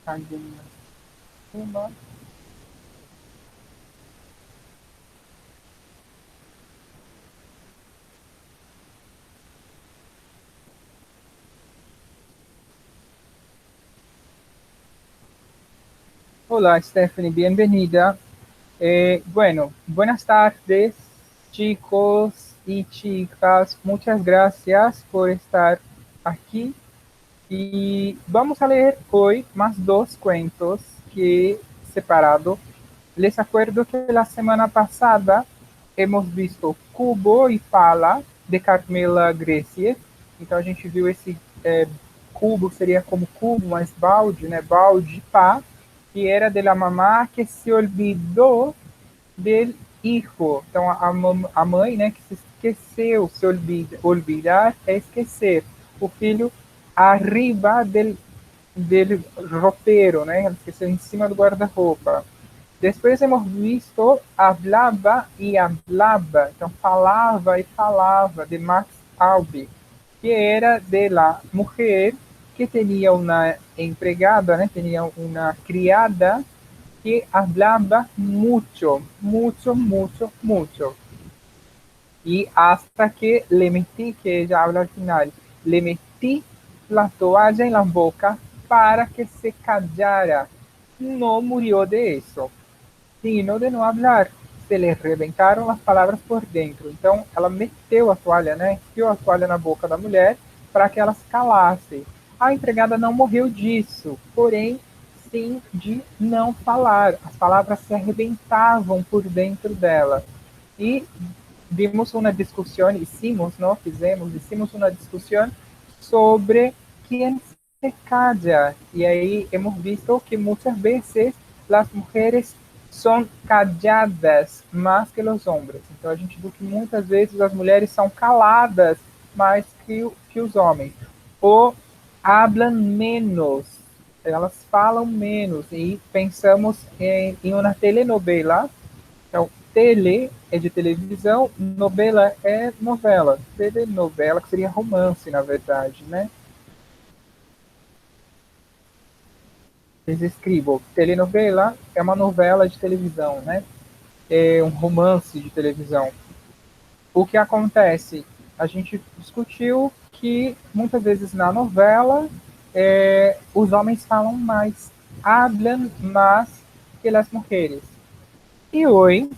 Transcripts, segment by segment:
Alguma. Uma. Hola, Stephanie, bienvenida. Bueno, buenas tardes, chicos y chicas. Muchas gracias por estar aquí. Y vamos a leer hoy más dos cuentos que he separado. Les acuerdo que la semana pasada hemos visto Cubo e Fala, de Carmela Gracie. Então a gente viu esse cubo, seria como cubo, mas balde, né? Balde, pá, que era de la mamá que se olvidou del hijo. Então a mãe, né, que se esqueceu, olvidar é esquecer. O filho arriba del ropero, né? Ela esqueceu em cima do guarda-roupa. Depois hemos visto hablaba e hablaba, então falava e falava, de Max Albi, que era de la mujer que tinha uma empregada, né, tinha uma criada que hablaba mucho, mucho, mucho, mucho. Y hasta que le metí, que ella habla al final, le metí la toalla en la boca para que se callara. No murió de eso, sino de não hablar. Se lhe reventaram as palavras por dentro. Então, ela meteu a toalha, né? Enfiou a toalha na boca da mulher para que ela se calasse. A empregada não morreu disso, porém, sim de não falar. As palavras se arrebentavam por dentro dela. E vimos uma discussão, hicimos uma discussão sobre quem se calla. E aí hemos visto que muitas vezes as mulheres são calladas mais que os homens. Então a gente viu que muitas vezes as mulheres são caladas mais que os homens. Ou hablam menos, elas falam menos. E pensamos em uma telenovela. Então, tele é de televisão, novela é novela. Telenovela, que seria romance, na verdade, né? Eles escrevam. Telenovela é uma novela de televisão, né? É um romance de televisão. O que acontece? A gente discutiu que muitas vezes na novela os homens falam mais, hablan más que as mulheres. E hoje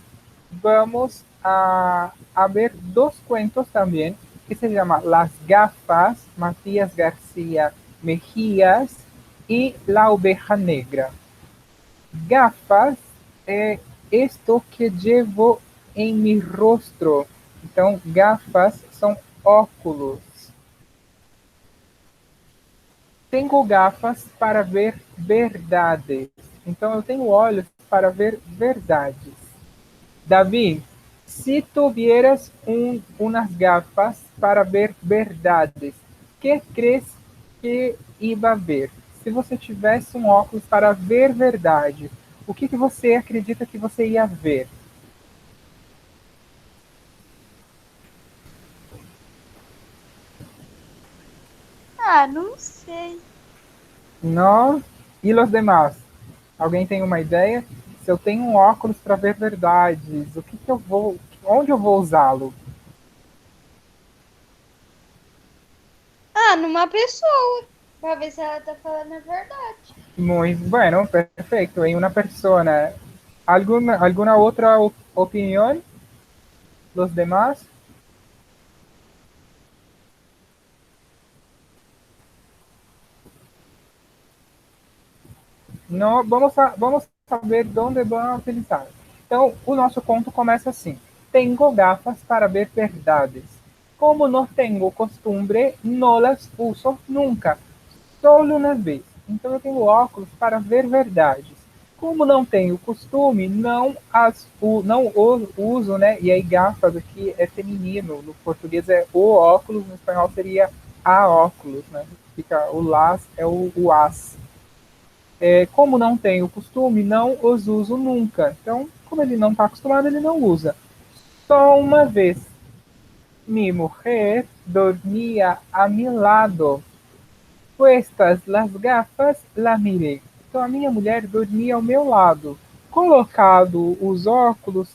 vamos a ver dos cuentos también que se llama Las gafas, Matías García Mejías y La oveja negra. Gafas é esto que llevo em mi rostro. Então, gafas são óculos. Tenho gafas para ver verdades. Então, eu tenho olhos para ver verdades. Davi, se tuvieras unas gafas para ver verdades, que crees que iba a ver? Se você tivesse um óculos para ver verdade, o que você acredita que você ia ver? Ah, não sei. Nós e os demais. Alguém tem uma ideia? Se eu tenho um óculos para ver verdades, o que eu vou, onde eu vou usá-lo? Ah, numa pessoa. Pra ver se ela tá falando a verdade. Muy bueno, perfecto. En una persona. ¿Alguna otra opinión? ¿Los demás? Não, vamos saber onde vão utilizar. Então, o nosso conto começa assim: Tenho gafas para ver verdades. Como não tenho costumbre, não las uso nunca, solo uma vez. Então, eu tenho óculos para ver verdades. Como não tenho costume, não os uso, né? E aí, gafas aqui é feminino, no português é o óculos, no espanhol seria a óculos, né? Fica o las é o as. Como não tem o costume, não os uso nunca. Então, como ele não está acostumado, ele não usa. Só uma vez, mi mujer dormia a mi lado. Puestas las gafas, la miré. Então a minha mulher dormia ao meu lado. Colocado os óculos,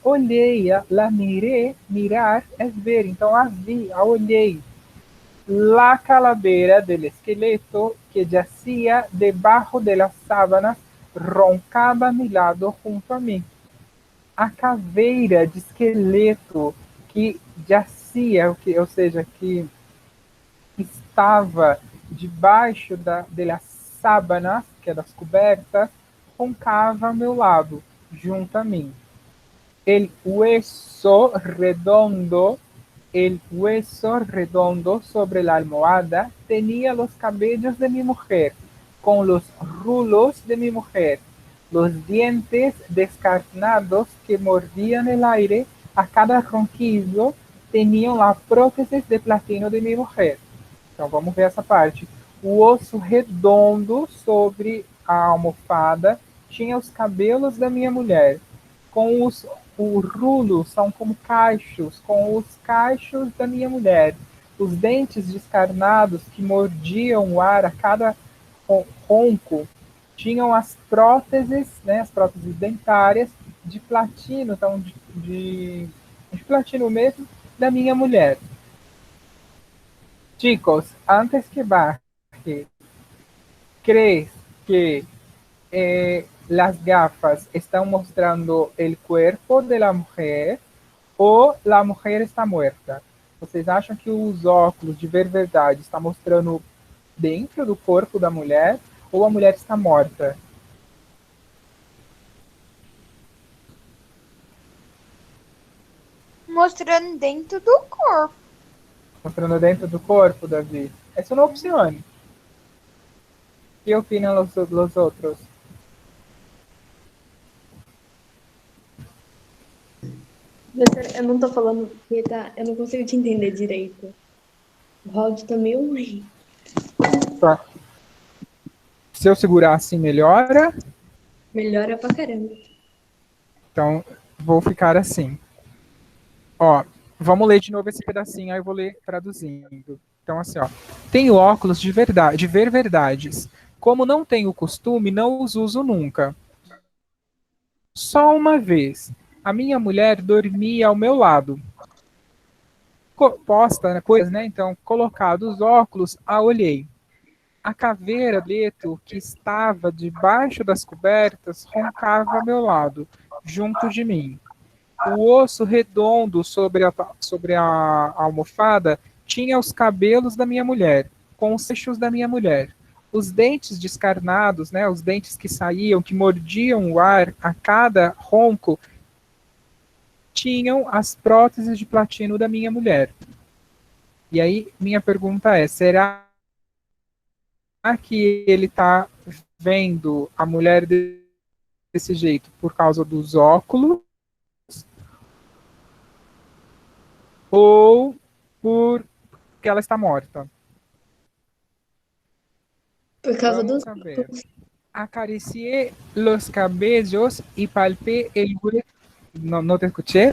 olhei, la miré, mirar é ver. Então a vi, a olhei. La calavera del esqueleto que yacía debajo de las sábanas roncava a mi lado junto a mim. A caveira de esqueleto que jazia, ou seja, que estava debaixo das sábanas, que é das cobertas, roncava ao meu lado, junto a mim. El hueso redondo, el hueso redondo sobre la almohada tenía los cabellos de mi mujer, con los rulos de mi mujer, los dientes descarnados que mordían el aire a cada ronquido tenían la prótesis de platino de mi mujer. Então vamos ver essa parte. O osso redondo sobre a almofada tinha os cabelos da minha mulher, com os rulos são como cachos, com os cachos da minha mulher, os dentes descarnados que mordiam o ar a cada ronco, tinham as próteses, né, as próteses dentárias de platino, então de platino mesmo, da minha mulher. Chicos, antes que baje, ¿crees que las gafas están mostrando el cuerpo de la mujer ou la mujer está muerta? Vocês acham que os óculos de ver verdade está mostrando dentro do corpo da mulher ou a mulher está morta? Mostrando dentro do corpo. Mostrando dentro do corpo, Davi? Essa é uma opção. Que opinam os outros? Eu não tô falando porque tá, eu não consigo te entender direito. O áudio tá meio ruim. Tá. Se eu segurar assim, melhora? Melhora pra caramba. Então, vou ficar assim. Ó, vamos ler de novo esse pedacinho, aí eu vou ler traduzindo. Então, assim, ó. Tenho óculos de verdade, de ver verdades. Como não tenho costume, não os uso nunca. Só uma vez. A minha mulher dormia ao meu lado. Posta, né, coisas, né? Então, colocados os óculos, a olhei. A caveira Leto, que estava debaixo das cobertas, roncava ao meu lado, junto de mim. O osso redondo sobre a almofada tinha os cabelos da minha mulher, com os seixos da minha mulher. Os dentes descarnados, né, os dentes que saíam, que mordiam o ar a cada ronco, tinham as próteses de platino da minha mulher. E aí, minha pergunta é, será que ele está vendo a mulher desse jeito por causa dos óculos ou porque ela está morta? Por causa dos. Vamos ver. Acaricié los cabellos y palpé el hueso. No te escuché.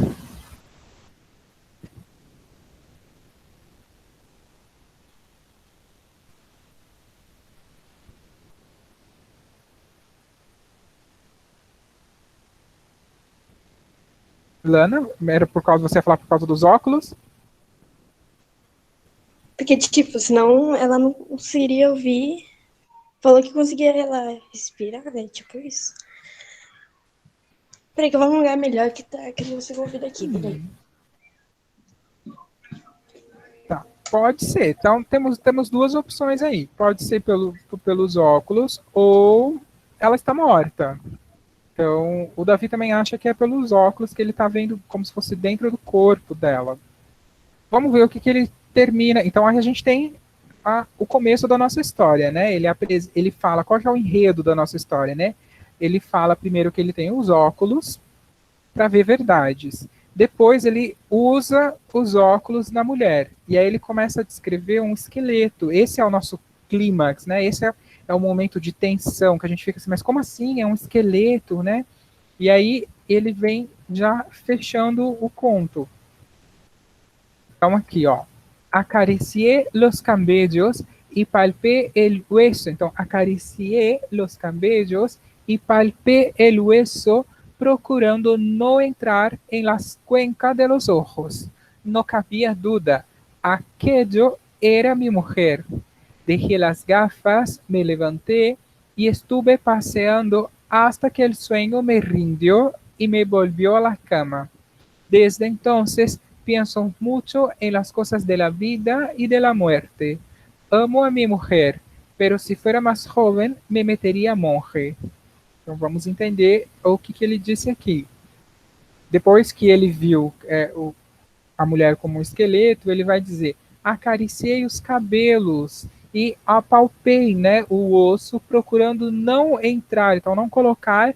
Lana, era por causa, você ia falar por causa dos óculos? Porque, tipo, senão ela não conseguiria ouvir. Falou que conseguia ela respirar, né? Tipo isso. Peraí, que eu vou num lugar melhor que eu não consigo ouvir daqui, peraí. Tá, pode ser. Então, temos duas opções aí. Pode ser pelos óculos ou ela está morta. Então, o Davi também acha que é pelos óculos que ele está vendo como se fosse dentro do corpo dela. Vamos ver o que ele termina. Então, a gente tem o começo da nossa história, né? Ele fala qual que é o enredo da nossa história, né? Ele fala primeiro que ele tem os óculos para ver verdades. Depois ele usa os óculos na mulher. E aí ele começa a descrever um esqueleto. Esse é o nosso clímax, né? Esse é o momento de tensão, que a gente fica assim, mas como assim? É um esqueleto, né? E aí ele vem já fechando o conto. Então aqui, ó. Acaricié los cabellos y palpé el hueso. Entonces, acaricié los cabellos y palpé el hueso, procurando no entrar en las cuencas de los ojos. No cabía duda, aquello era mi mujer. Dejé las gafas, me levanté y estuve paseando hasta que el sueño me rindió y me volvió a la cama. Desde entonces pienso mucho en las cosas de la vida y de la muerte. Amo a mi mujer, pero si fuera más joven me meteria monge. Então vamos entender o que ele disse aqui. Depois que ele viu a mulher como um esqueleto, ele vai dizer: acariciei os cabelos e apalpei, né, o osso, procurando não entrar, então não colocar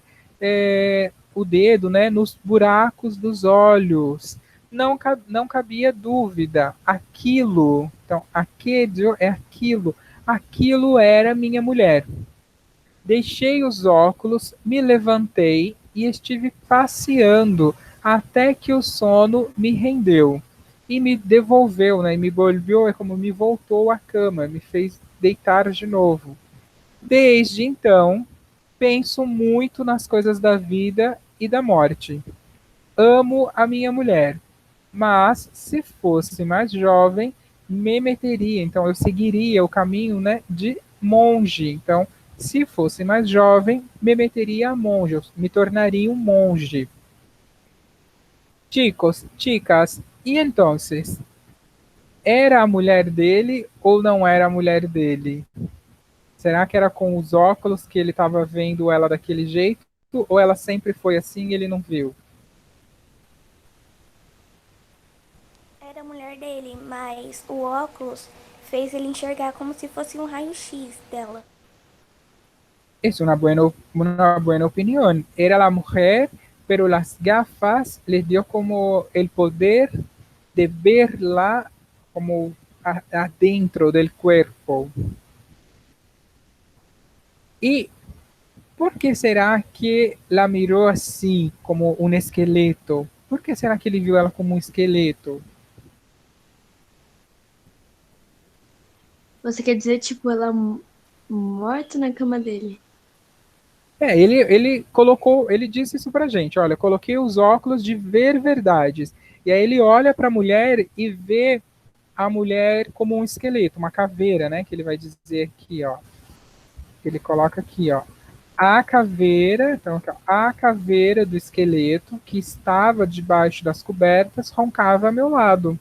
o dedo, né, nos buracos dos olhos. Não cabia dúvida. Aquilo, então, aquele é aquilo. Aquilo era minha mulher. Deixei os óculos, me levantei e estive passeando até que o sono me rendeu e me devolveu, né? Me volviu, é como me voltou à cama, me fez deitar de novo. Desde então, penso muito nas coisas da vida e da morte. Amo a minha mulher, mas se fosse mais jovem, me meteria, então eu seguiria o caminho, né, de monge. Então, se fosse mais jovem, me meteria a monge, eu me tornaria um monge. Chicos, chicas, e entonces? Era a mulher dele ou não era a mulher dele? Será que era com os óculos que ele estava vendo ela daquele jeito? Ou ela sempre foi assim e ele não viu? Era a mulher dele, mas o óculos fez ele enxergar como se fosse um raio-x dela. Es una buena opinión. Era la mujer, pero las gafas les dio como el poder de verla como adentro del cuerpo. ¿Y por qué será que la miró así, como un esqueleto? Por que será que ele viu ela como um esqueleto? Você quer dizer, tipo, ela morta na cama dele? Ele colocou, ele disse isso pra gente, olha, coloquei os óculos de ver verdades. E aí ele olha para a mulher e vê a mulher como um esqueleto, uma caveira, né, que ele vai dizer aqui, ó. Ele coloca aqui, ó. A caveira, então, a caveira do esqueleto que estava debaixo das cobertas roncava a meu lado.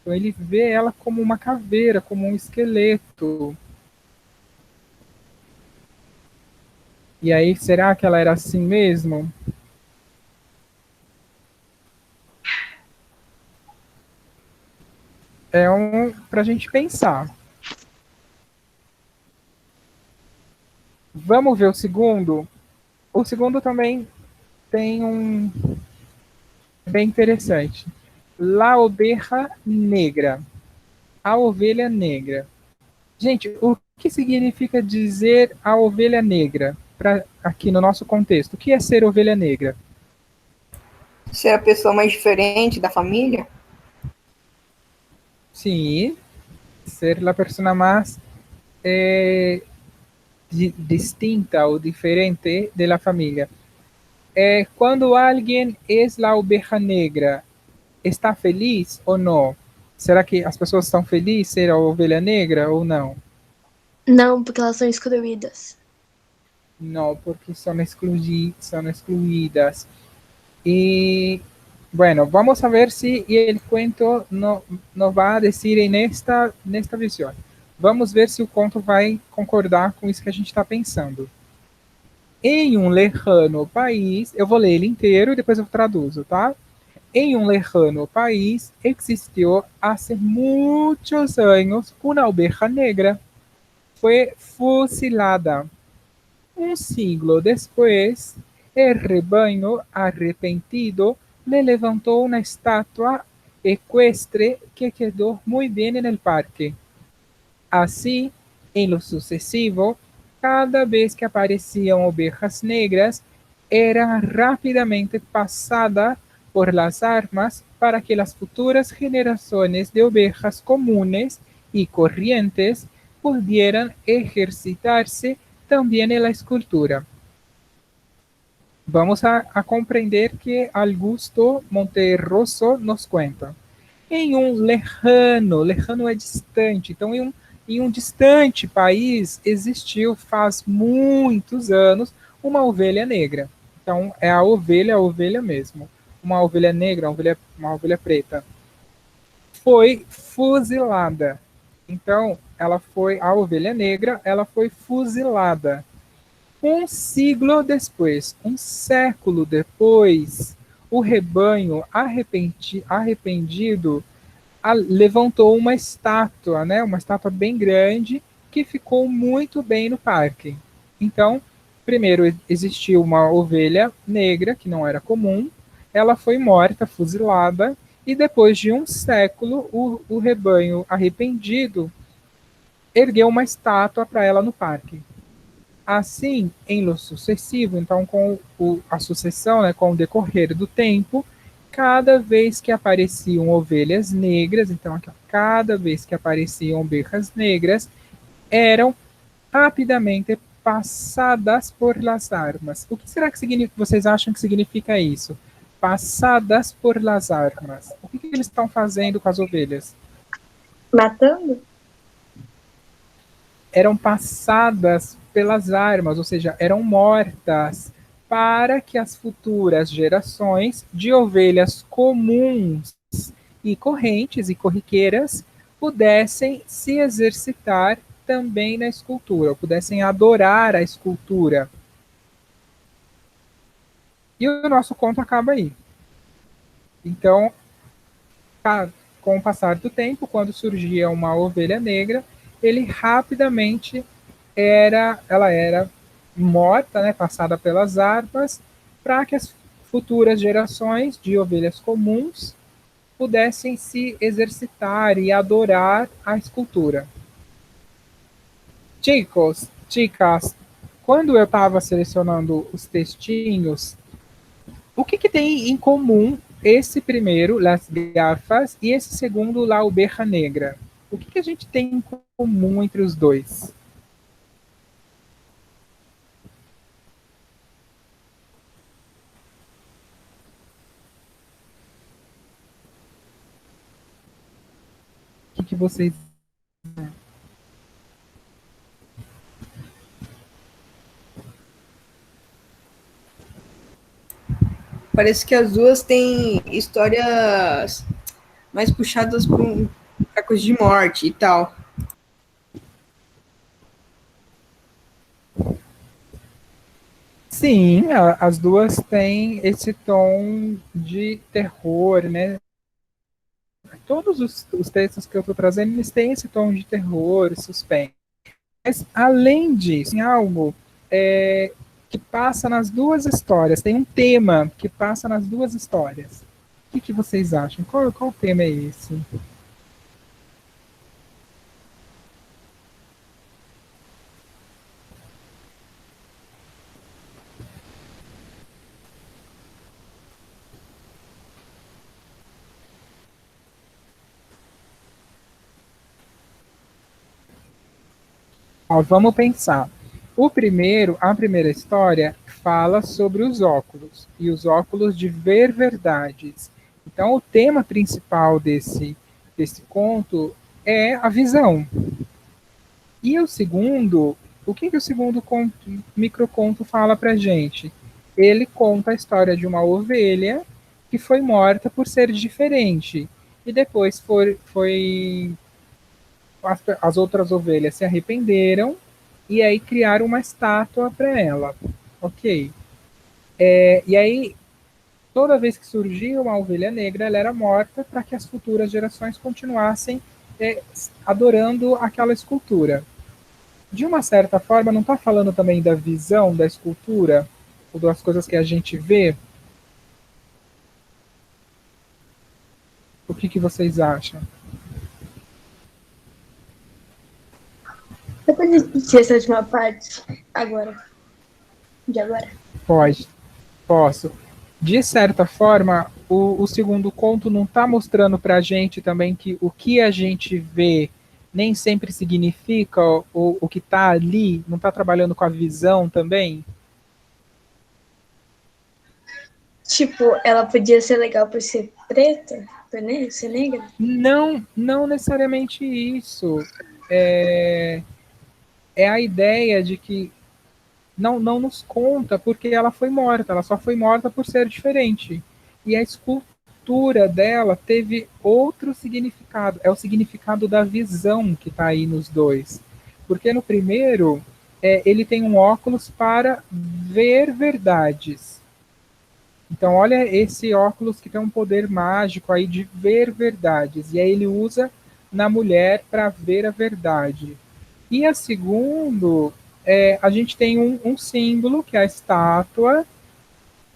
Então ele vê ela como uma caveira, como um esqueleto. E aí, será que ela era assim mesmo? É para a gente pensar. Vamos ver o segundo? O segundo também tem bem interessante. La oveja negra. A ovelha negra. Gente, o que significa dizer a ovelha negra? Aqui no nosso contexto. O que é ser ovelha negra? Ser a pessoa mais diferente da família? Sim, ser a pessoa mais distinta ou diferente de la família. Quando alguém é a oveja negra, está feliz ou não? Será que as pessoas estão felizes ser a ovelha negra ou não? Não, porque elas são excluídas. Não, porque são excluídas. E, bueno, vamos a ver se o cuento não vai dizer nesta visão. Vamos ver se o conto vai concordar com isso que a gente está pensando. Em um lejano país, eu vou ler ele inteiro e depois eu traduzo, tá? Em um lejano país existió hace muchos años una oveja negra. Fue fusilada. Un siglo después, el rebaño arrepentido le levantó una estatua ecuestre que quedó muy bien en el parque. Así, en lo sucesivo, cada vez que aparecían ovejas negras, eran rápidamente pasadas por las armas para que las futuras generaciones de ovejas comunes y corrientes pudieran ejercitarse también en la escultura. Vamos a compreender que Augusto Monterroso nos conta. Em um lejano é distante, então em um distante país existiu faz muitos anos uma ovelha negra. Então é a ovelha mesmo. Uma ovelha negra, uma ovelha preta. Foi fuzilada. Então a ovelha negra, ela foi fuzilada. Um siglo depois, um século depois, o rebanho arrependido levantou uma estátua, né? Uma estátua bem grande que ficou muito bem no parque. Então, primeiro existiu uma ovelha negra que não era comum, ela foi morta, fuzilada, e depois de um século o rebanho arrependido ergueu uma estátua para ela no parque. Assim, em lo sucessivo, então com a sucessão, né, com o decorrer do tempo, cada vez que apareciam ovelhas negras, então cada vez que apareciam ovelhas negras, eram rapidamente passadas por las armas. O que será que vocês acham que significa isso? Passadas por las armas. O que eles estão fazendo com as ovelhas? Matando? Eram passadas pelas armas, ou seja, eram mortas para que as futuras gerações de ovelhas comuns e correntes e corriqueiras pudessem se exercitar também na escultura, ou pudessem adorar a escultura. E o nosso conto acaba aí. Então, com o passar do tempo, quando surgia uma ovelha negra, ele rapidamente ela era morta, né, passada pelas armas, para que as futuras gerações de ovelhas comuns pudessem se exercitar e adorar a escultura. Chicas, quando eu estava selecionando os textinhos, o que tem em comum esse primeiro, Las Gafas, e esse segundo, La Oveja Negra? O que a gente tem em comum entre os dois? O que vocês... Parece que as duas têm histórias mais puxadas para coisa de morte e tal. Sim, as duas têm esse tom de terror, né? Todos os textos que eu estou trazendo, eles têm esse tom de terror, suspense. Mas, além disso, tem algo que passa nas duas histórias. Tem um tema que passa nas duas histórias. O que vocês acham? Qual tema é esse? Ó, vamos pensar. A primeira história fala sobre os óculos, e os óculos de ver verdades. Então, o tema principal desse conto é a visão. E o segundo, o que o segundo microconto fala pra gente? Ele conta a história de uma ovelha que foi morta por ser diferente. E depois as outras ovelhas se arrependeram e aí criaram uma estátua para ela. Ok. E aí, toda vez que surgia uma ovelha negra, ela era morta para que as futuras gerações continuassem adorando aquela escultura. De uma certa forma, não está falando também da visão da escultura, ou das coisas que a gente vê? O que vocês acham? Eu posso repetir essa última parte agora. De agora. Posso. De certa forma, o segundo conto não está mostrando para a gente também que o que a gente vê nem sempre significa o que está ali, não está trabalhando com a visão também? Tipo, ela podia ser legal por ser preta, ser negra? Não, não necessariamente isso. É, é a ideia de que não nos conta porque ela foi morta, ela só foi morta por ser diferente. E a escultura dela teve outro significado, é o significado da visão que está aí nos dois. Porque no primeiro, ele tem um óculos para ver verdades. Então, olha esse óculos que tem um poder mágico aí de ver verdades. E aí ele usa na mulher para ver a verdade. E a segundo, a gente tem um símbolo, que é a estátua,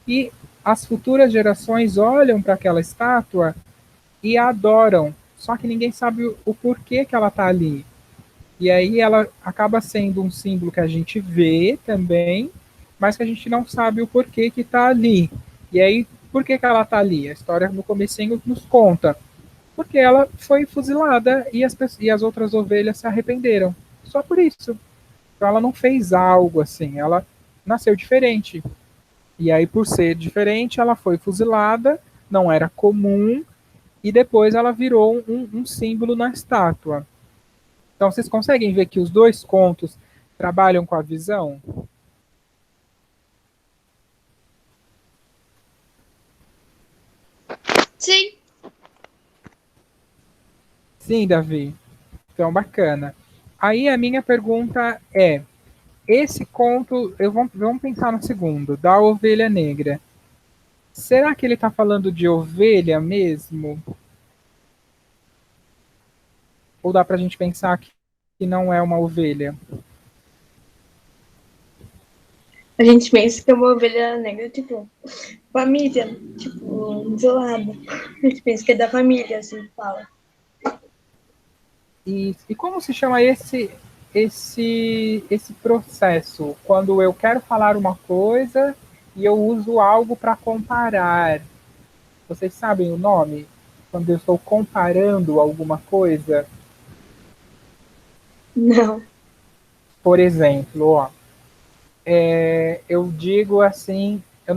e as futuras gerações olham para aquela estátua e a adoram. Só que ninguém sabe o porquê que ela está ali. E aí ela acaba sendo um símbolo que a gente vê também, mas que a gente não sabe o porquê que está ali. E aí, por que ela está ali? A história no comecinho nos conta. Porque ela foi fuzilada e as outras ovelhas se arrependeram. Só por isso. Então ela não fez algo assim, ela nasceu diferente. E aí, por ser diferente, ela foi fuzilada, não era comum, e depois ela virou um símbolo na estátua. Então vocês conseguem ver que os dois contos trabalham com a visão? Sim. Sim, Davi. Então, bacana. Aí a minha pergunta é: esse conto, vamos pensar no segundo, da ovelha negra. Será que ele está falando de ovelha mesmo? Ou dá para a gente pensar que não é uma ovelha? A gente pensa que é uma ovelha negra, tipo, família, tipo, isolada. A gente pensa que é da família, assim, fala. E como se chama esse processo? Quando eu quero falar uma coisa e eu uso algo para comparar. Vocês sabem o nome? Quando eu estou comparando alguma coisa? Não. Por exemplo, ó, eu digo assim, eu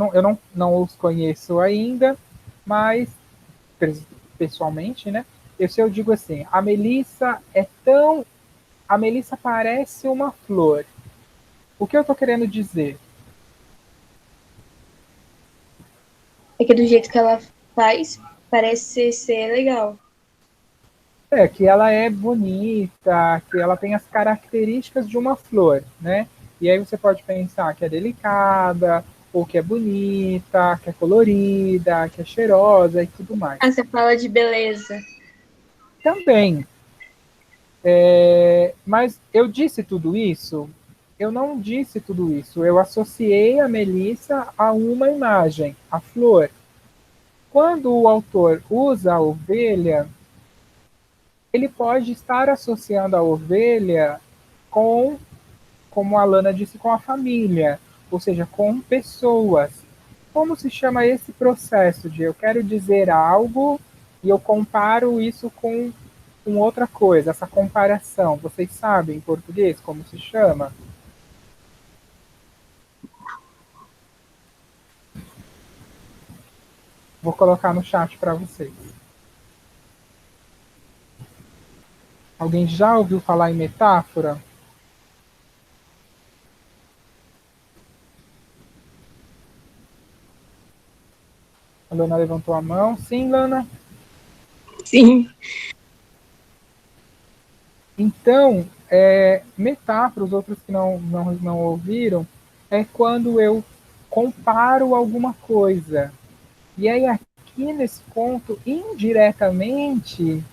não os conheço ainda, mas pessoalmente, né? Se eu digo assim, a Melissa parece uma flor. O que eu estou querendo dizer? É que do jeito que ela faz, parece ser legal. É que ela é bonita, que ela tem as características de uma flor, né? E aí você pode pensar que é delicada, ou que é bonita, que é colorida, que é cheirosa e tudo mais. Ah, você fala de beleza. Também, mas eu disse tudo isso? Eu não disse tudo isso. Eu associei a Melissa a uma imagem, a flor. Quando o autor usa a ovelha, ele pode estar associando a ovelha com, como a Lana disse, com a família, ou seja, com pessoas. Como se chama esse processo de eu quero dizer algo e eu comparo isso com outra coisa, essa comparação? Vocês sabem em português como se chama? Vou colocar no chat para vocês. Alguém já ouviu falar em metáfora? A Lana levantou a mão. Sim, Lana? Sim. Então, metáfora, os outros que não ouviram, é quando eu comparo alguma coisa. E aí, aqui nesse ponto, indiretamente,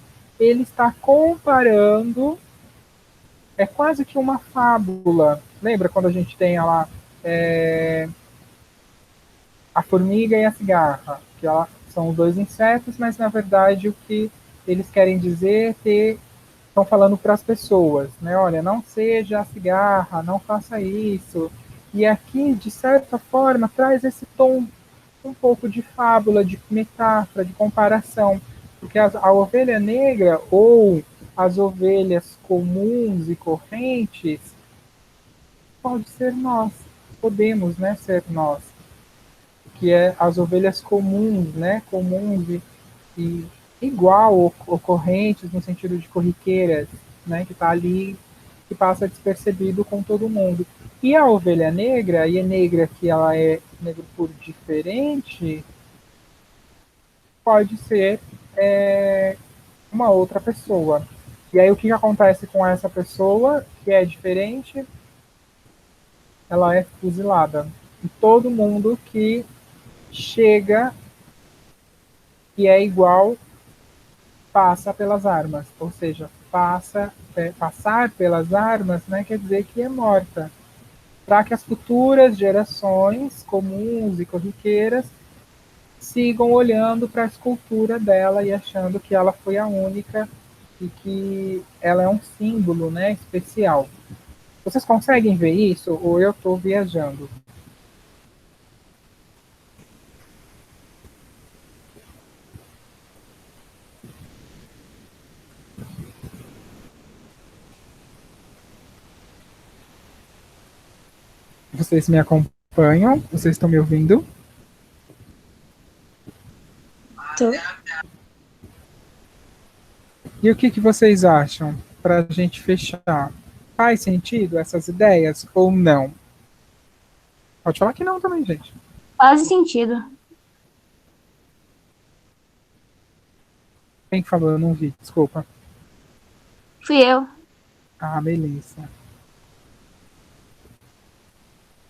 ele está comparando, é quase que uma fábula. Lembra quando a gente tem lá a formiga e a cigarra? Que são os dois insetos, mas na verdade o que eles querem dizer é que estão falando para as pessoas, né? Olha, não seja a cigarra, não faça isso. E aqui, de certa forma, traz esse tom um pouco de fábula, de metáfora, de comparação, porque a ovelha negra ou as ovelhas comuns e correntes, pode ser nós, podemos, né, ser nós, que é as ovelhas comuns, né, comuns e igual ocorrentes no sentido de corriqueiras, né, que está ali, que passa despercebido com todo mundo. E a ovelha negra, e é negra que ela é negra por diferente, pode ser uma outra pessoa. E aí o que acontece com essa pessoa que é diferente? Ela é fuzilada. E todo mundo que chega e é igual passa pelas armas, ou seja, passar pelas armas, né, quer dizer que é morta, para que as futuras gerações comuns e corriqueiras sigam olhando para a escultura dela e achando que ela foi a única e que ela é um símbolo, né, especial. Vocês conseguem ver isso ou eu estou viajando? Vocês me acompanham? Vocês estão me ouvindo? Tô. E o que vocês acham para a gente fechar? Faz sentido essas ideias ou não? Pode falar que não também, gente. Faz sentido. Quem falou? Eu não vi, desculpa. Fui eu. Ah, beleza.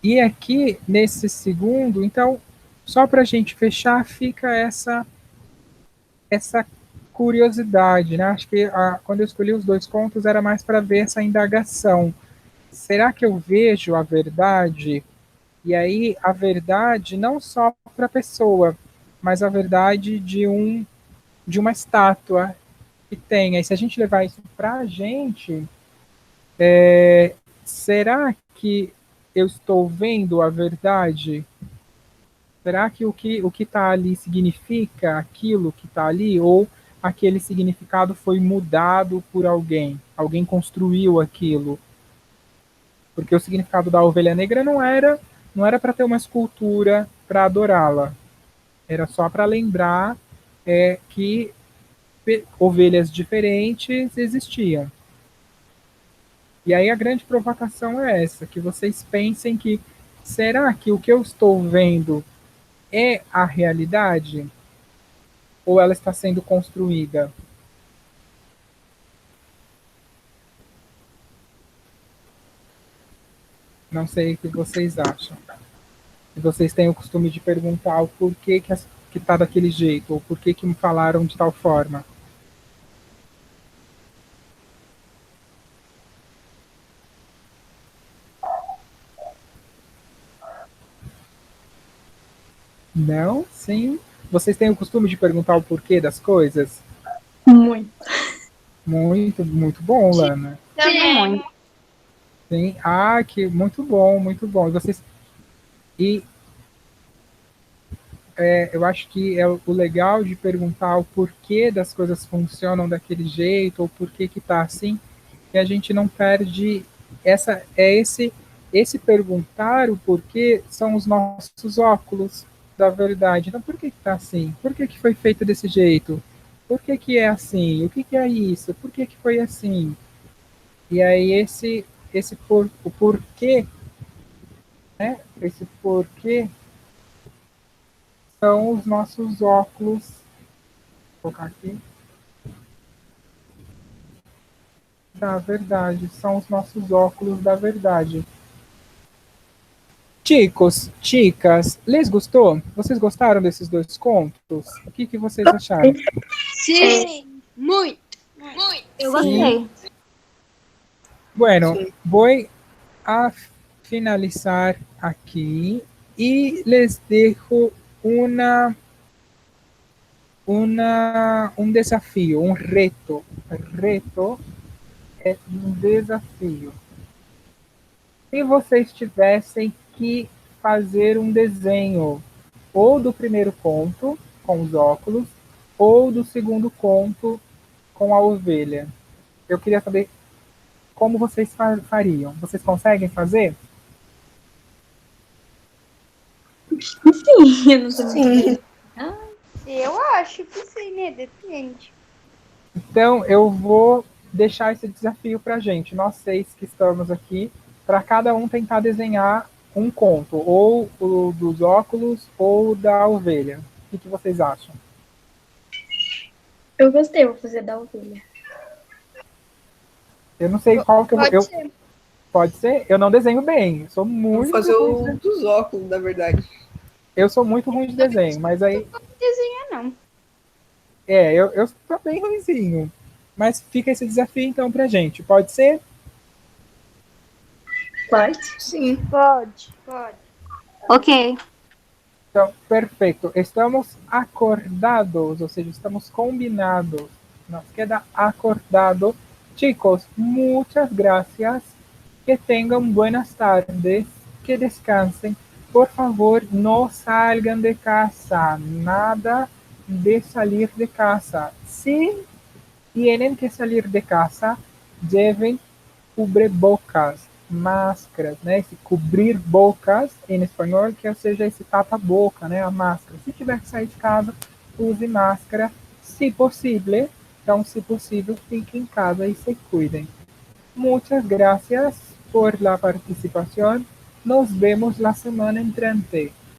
E aqui, nesse segundo, então, só para a gente fechar, fica essa curiosidade, né? Acho que quando eu escolhi os dois contos era mais para ver essa indagação. Será que eu vejo a verdade? E aí a verdade não só para a pessoa, mas a verdade de uma estátua que tem. Aí se a gente levar isso para a gente, será que eu estou vendo a verdade? Será que o que está ali significa aquilo que está ali? Ou aquele significado foi mudado por alguém? Alguém construiu aquilo? Porque o significado da ovelha negra não era para ter uma escultura para adorá-la. Era só para lembrar que ovelhas diferentes existiam. E aí a grande provocação é essa, que vocês pensem que será que o que eu estou vendo é a realidade? Ou ela está sendo construída? Não sei o que vocês acham. Se vocês têm o costume de perguntar o porquê que está daquele jeito, ou por que me falaram de tal forma. Não? Sim? Vocês têm o costume de perguntar o porquê das coisas? Muito. Muito, muito bom, Lana. Também. Sim. Ah, que muito bom, muito bom. E eu acho que é o legal de perguntar o porquê das coisas funcionam daquele jeito, ou por que está assim, que a gente não perde esse perguntar o porquê são os nossos óculos da verdade. Então, por que está assim? Por que foi feito desse jeito? Por que é assim? O que é isso? Por que foi assim? E aí o porquê, né? Esse porquê são os nossos óculos. Vou colocar aqui. Da verdade, são os nossos óculos da verdade. Chicos, chicas, les gostou? Vocês gostaram desses dois contos? O que vocês acharam? Sim, muito, muito. Eu gostei. Bueno, voy a finalizar aquí y les dejo un desafío, un reto. Reto é um desafio. Se vocês tivessem que fazer um desenho ou do primeiro conto com os óculos ou do segundo conto com a ovelha, eu queria saber como vocês fariam. Vocês conseguem fazer? Sim, eu não tô Sim. Eu acho que sim, né? Depende. Então, eu vou deixar esse desafio para a gente, nós 6 que estamos aqui, para cada um tentar desenhar um conto, ou o dos óculos, ou da ovelha. O que vocês acham? Eu gostei, vou fazer da ovelha. Eu não sei qual que eu vou. Pode ser. Pode ser? Eu não desenho bem. Eu sou Vou muito fazer ruim. o dos óculos, na verdade. Eu sou muito ruim de desenho, mas aí. Não desenha, não. Eu sou bem ruinzinho. Mas fica esse desafio então pra gente. Pode ser? Pode? Sim. Pode. Pode. Ok. Então, perfeito. Estamos acordados, ou seja, estamos combinados. Nos queda acordado. Chicos, muchas gracias. Que tengan buenas tardes. Que descansen. Por favor, no salgan de casa. Nada de salir de casa. Si tienen que salir de casa, lleven cubrebocas, máscaras, né? Esse cobrir bocas em espanhol, que seja esse tapa-boca, né? A máscara. Se tiver que sair de casa, use máscara, se possível. Então, se possível, fique em casa e se cuidem. Muchas gracias por la participación. Nos vemos la semana entrante.